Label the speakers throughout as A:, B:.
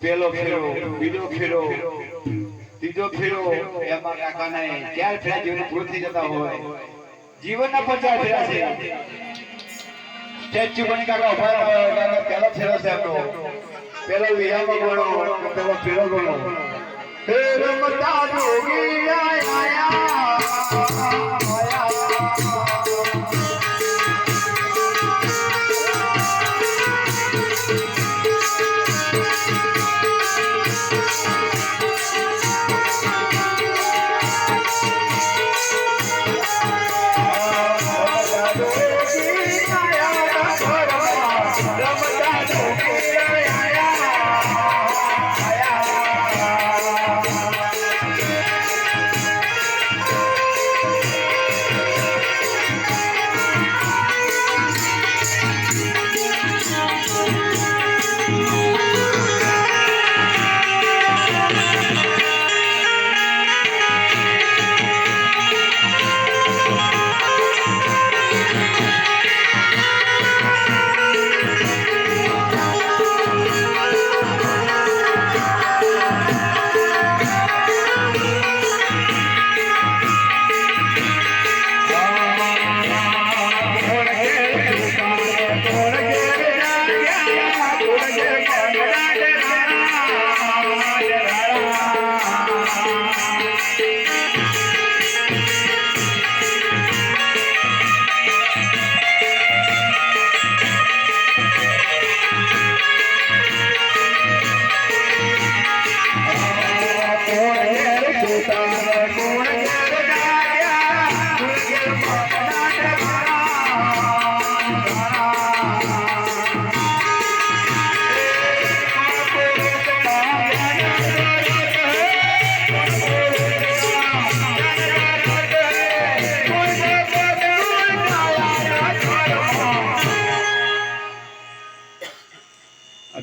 A: પેલો ફેરો બીજો ફેરો ત્રીજો ફેરો એમાં કાકાને ચાર ફેરા જીવન પૂરું થઈ જતા હોય જીવનના 50 ફેરા છે સ્ટેચ્યુ બની કાકા ઉભા કાકા પેલો ફેરો છે આપણો પેલો વિહામાં ગણો પેલો ફેરો ગણો હે રમતા જોગી આયા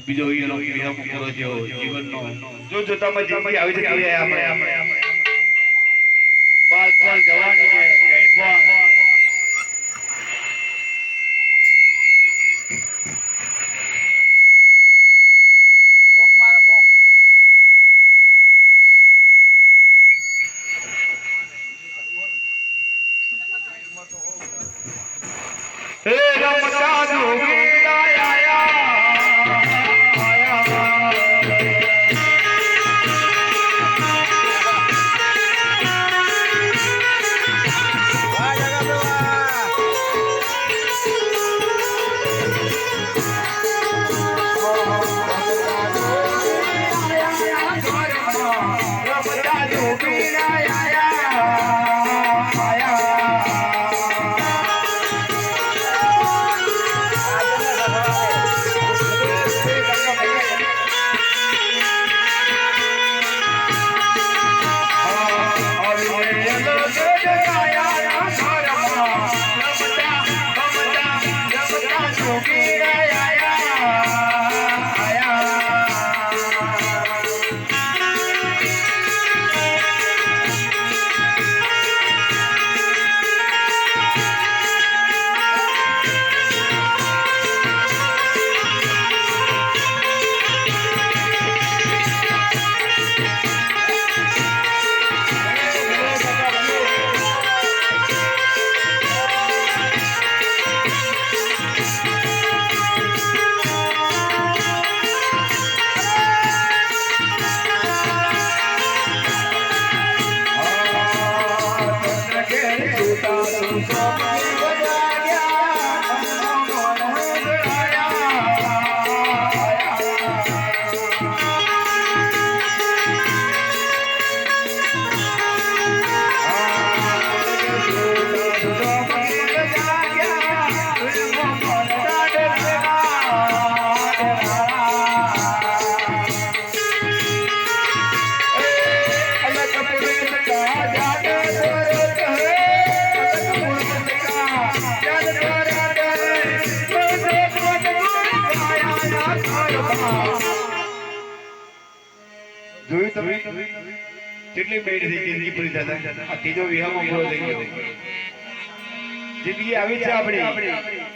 A: બીજો એનો વિરામ પૂરો થયો જીવનનો જો જોતામાં જિંદગી આવી જતી આપણે બાળપણ જવાની ને ગઈપણ ફોક મારો ફોક હે રમતા જોગી જોયું તમે કેટલી મેડ થઈ જિંદગી પૂરી થતા આ ત્રીજો વિહામાં પૂરો થઈ ગયો જિંદગી આવી છે આપણી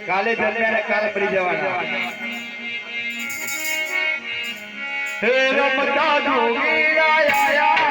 A: કાલે દરમિયાન કાલે મરી જવાના હે રમતા જોગીરા આયા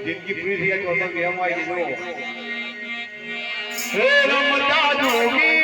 A: जिनकी पूरी थी तो हम गेम आई जो हे रमता जोगी